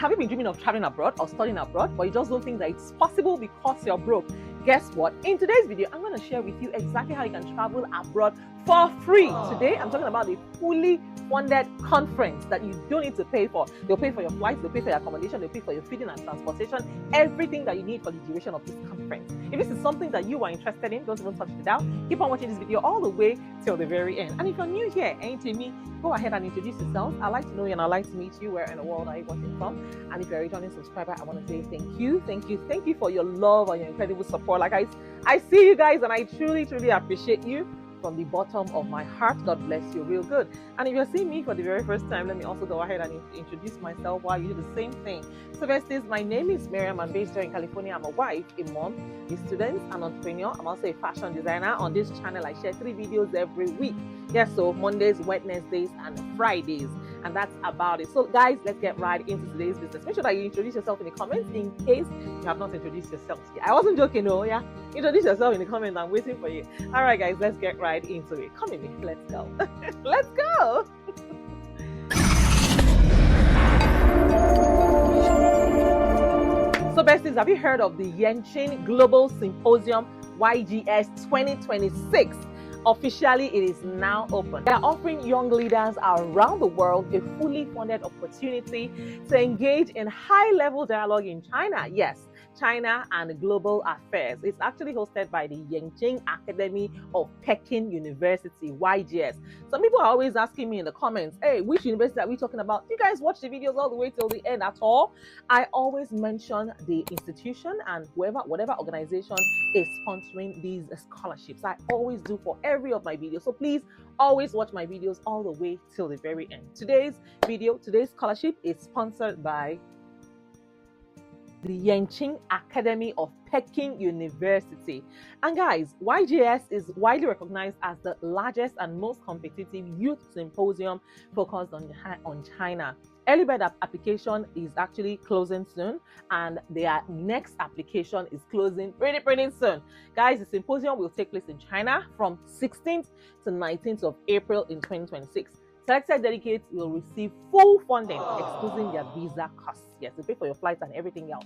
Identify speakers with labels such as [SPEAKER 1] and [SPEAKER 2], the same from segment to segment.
[SPEAKER 1] Have you been dreaming of traveling abroad or studying abroad, but you just don't think that it's possible because you're broke? Guess what? In today's video, I'm going to share with you exactly how you can travel abroad for free. Today, I'm talking about a fully funded conference that you don't need to pay for. They'll pay for your flights, they'll pay for your accommodation, they'll pay for your feeding and transportation, everything that you need for the duration of this conference. If this is something that you are interested in, don't even touch it down. Keep on watching this video all the way till the very end. And if you're new here, ain't to me, go ahead and introduce yourself. I'd like to know you and I'd like to meet you. Where in the world are you watching from? And if you're a returning subscriber, I want to say thank you for your love and your incredible support. Like I see you guys and I truly appreciate you from the bottom of my heart. God bless you real good. And if you're seeing me for the very first time, let me also go ahead and introduce myself while you do the same thing. So besties, my name is Miriam. I'm based here in California. I'm a wife, a mom, a student, an entrepreneur. I'm also a fashion designer. On this channel, I share 3 videos every week. Yes, so Mondays, Wednesdays, and Fridays. And that's about it. So guys, let's get right into today's business. Make sure that you introduce yourself in the comments in case you have not introduced yourself yet. I wasn't joking, no, yeah. Introduce yourself in the comments. I'm waiting for you. All right, guys, let's get right into it. Come in, let's go. Let's go. So besties, have you heard of the Yenching Global Symposium YGS 2026? Officially, it is now open. They are offering young leaders around the world a fully funded opportunity to engage in high-level dialogue in China. Yes, China and global affairs. It's actually hosted by the Yenching Academy of Peking University, YGS. Some people are always asking me in the comments, hey, which university are we talking about? Do you guys watch the videos all the way till the end at all? I always mention the institution and whatever organization is sponsoring these scholarships. I always do for every of my videos. So please always watch my videos all the way till the very end. Today's scholarship is sponsored by the Yenching Academy of Peking University. And guys, YGS is widely recognized as the largest and most competitive youth symposium focused on China. Early bird application is actually closing soon, and their next application is closing pretty soon. Guys, the symposium will take place in China from 16th to 19th of April in 2026. Selected delegates will receive full funding, excluding their visa costs. Yes, they pay for your flights and everything else.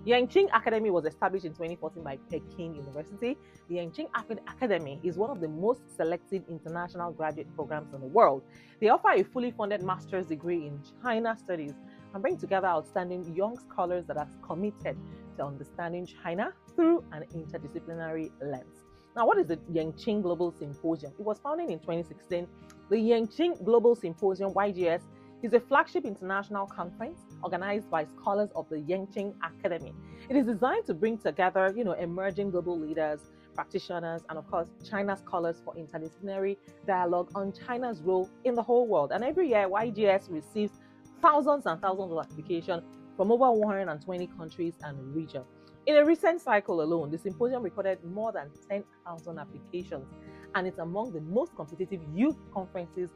[SPEAKER 1] The Yenching Academy was established in 2014 by Peking University. The Yenching Academy is one of the most selective international graduate programs in the world. They offer a fully funded master's degree in China studies and bring together outstanding young scholars that are committed to understanding China through an interdisciplinary lens. Now, what is the Yenching Global Symposium? It was founded in 2016. The Yenching Global Symposium, YGS, is a flagship international conference organized by scholars of the Yenching Academy. It is designed to bring together, emerging global leaders, practitioners, and of course, China scholars for interdisciplinary dialogue on China's role in the whole world. And every year, YGS receives thousands and thousands of applications from over 120 countries and regions. In a recent cycle alone, the symposium recorded more than 10,000 applications, and it's among the most competitive youth conferences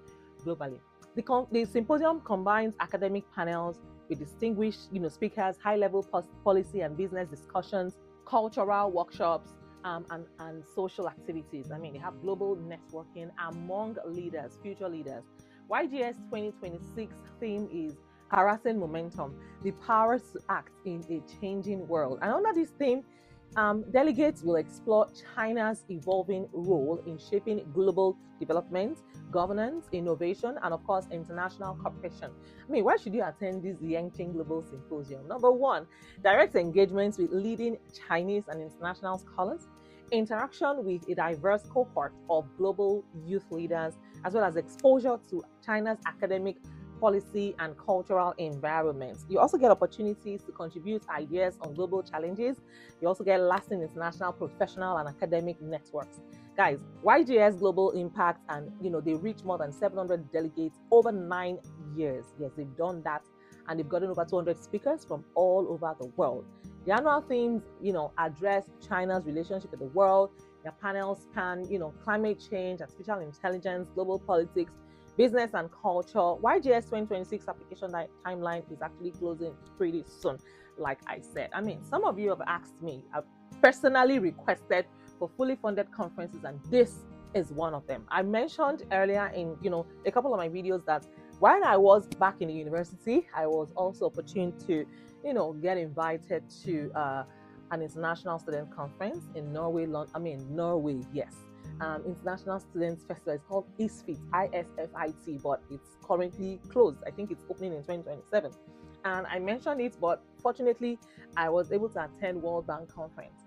[SPEAKER 1] globally. The symposium combines academic panels with distinguished speakers, high-level policy and business discussions, cultural workshops, and social activities. I mean, they have global networking among leaders, future leaders. YGS 2026 theme is Harassing Momentum, the power to act in a changing world. And under this theme, delegates will explore China's evolving role in shaping global development, governance, innovation, and of course, international cooperation. I mean, why should you attend this Yenching Global Symposium? Number one, direct engagements with leading Chinese and international scholars, interaction with a diverse cohort of global youth leaders, as well as exposure to China's academic, policy, and cultural environments. You also get opportunities to contribute ideas on global challenges. You also get lasting international, professional, and academic networks. Guys, YGS Global Impact, and they reach more than 700 delegates over 9 years. Yes, they've done that, and they've gotten over 200 speakers from all over the world. The annual themes, address China's relationship with the world. Their panels span, climate change, artificial intelligence, global politics, business and culture. YGS 2026 application timeline is actually closing pretty soon, like I said. I mean, some of you have asked me, I've personally requested for fully funded conferences, and this is one of them. I mentioned earlier in a couple of my videos that While I was back in the university, I was also opportune to, get invited to an international student conference in Norway. Norway, yes. International Students Festival. It's called ISFIT, ISFIT, but it's currently closed. I think it's opening in 2027. And I mentioned it, but fortunately, I was able to attend World Bank Conference,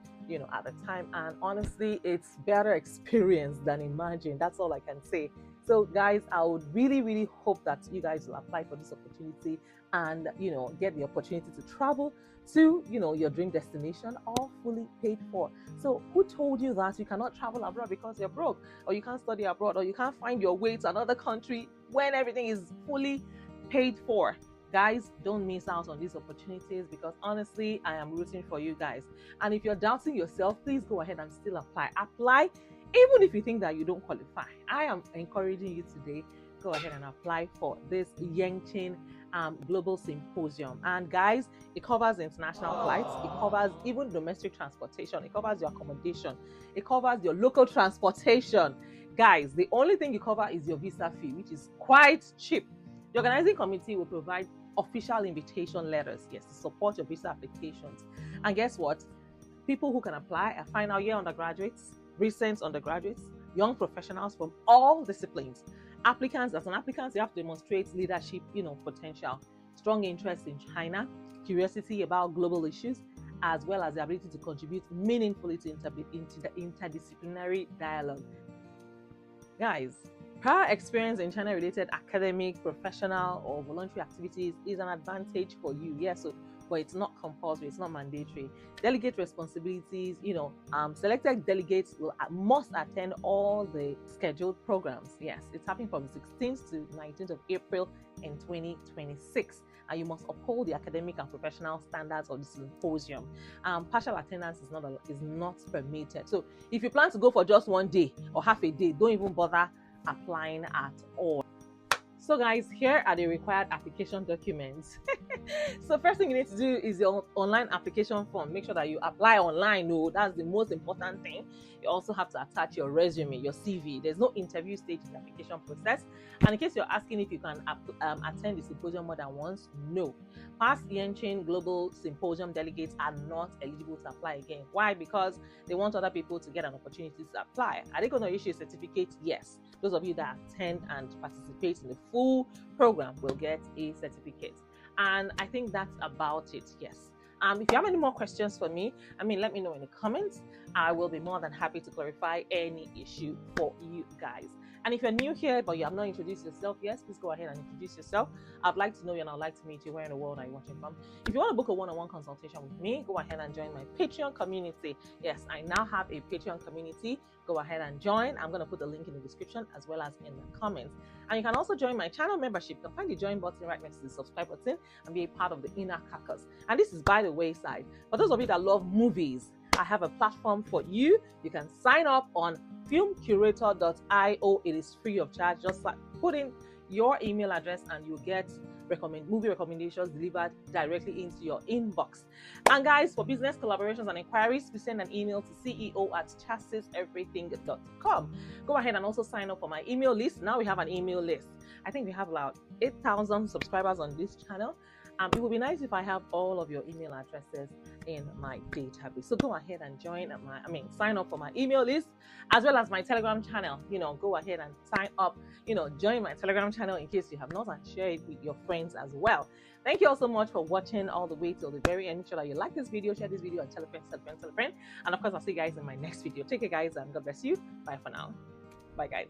[SPEAKER 1] at the time. And honestly, it's better experience than imagined. That's all I can say. So guys, I would really, really hope that you guys will apply for this opportunity and, get the opportunity to travel to, your dream destination, all fully paid for. So who told you that you cannot travel abroad because you're broke, or you can't study abroad, or you can't find your way to another country when everything is fully paid for? Guys, don't miss out on these opportunities, because honestly, I am rooting for you guys. And if you're doubting yourself, please go ahead and still apply. Apply, even if you think that you don't qualify. I am encouraging you today, go ahead and apply for this Yangqin Global Symposium. And guys, it covers international flights, it covers even domestic transportation, it covers your accommodation, it covers your local transportation. Guys, the only thing you cover is your visa fee, which is quite cheap. The organizing committee will provide official invitation letters, yes, to support your visa applications. And guess what? People who can apply are final year undergraduates, recent undergraduates, young professionals from all disciplines. Applicants, as an applicant, you have to demonstrate leadership, potential, strong interest in China, curiosity about global issues, as well as the ability to contribute meaningfully to the interdisciplinary dialogue. Guys, prior experience in China-related academic, professional, or voluntary activities is an advantage for you. Yes, but it's not compulsory, it's not mandatory. Delegate responsibilities, selected delegates must attend all the scheduled programs. Yes, it's happening from the 16th to 19th of April in 2026. And you must uphold the academic and professional standards of the symposium. Partial attendance is not permitted. So if you plan to go for just one day or half a day, don't even bother applying at all. So guys, here are the required application documents. So first thing you need to do is your online application form. Make sure that you apply online. No, that's the most important thing. You also have to attach your resume, your CV. There's no interview stage in the application process. And in case you're asking if you can attend the symposium more than once, no. Past Yangqin Global Symposium delegates are not eligible to apply again. Why? Because they want other people to get an opportunity to apply. Are they going to issue a certificate? Yes. Those of you that attend and participate in the full program will get a certificate. And I think that's about it. Yes. If you have any more questions for me, let me know in the comments. I will be more than happy to clarify any issue for you guys. And if you're new here but you have not introduced yourself, yes, please go ahead and introduce yourself. I'd like to know you and I'd like to meet you. Where in the world are you watching from? If you want to book a one-on-one consultation with me, go ahead and join my Patreon community. Yes, I now have a Patreon community. Go ahead and join. I'm going to put the link in the description as well as in the comments. And you can also join my channel membership. You can find the join button right next to the subscribe button and be a part of the inner caucus. And this is by the wayside. For those of you that love movies, I have a platform for you. You can sign up on filmcurator.io. It is free of charge. Just put in your email address and you'll get movie recommendations delivered directly into your inbox. And guys, for business collaborations and inquiries, please send an email to ceo@chassiseverything.com. Go ahead and also sign up for my email list. Now we have an email list. I think we have about 8,000 subscribers on this channel. It would be nice if I have all of your email addresses in my database. So go ahead and sign up for my email list as well as my Telegram channel. Go ahead and sign up, join my Telegram channel in case you have not, and share it with your friends as well. Thank you all so much for watching all the way till the very end. Make sure that you like this video, share this video, and tell a friend, tell a friend, tell a friend. And of course, I'll see you guys in my next video. Take care, guys, and God bless you. Bye for now. Bye, guys.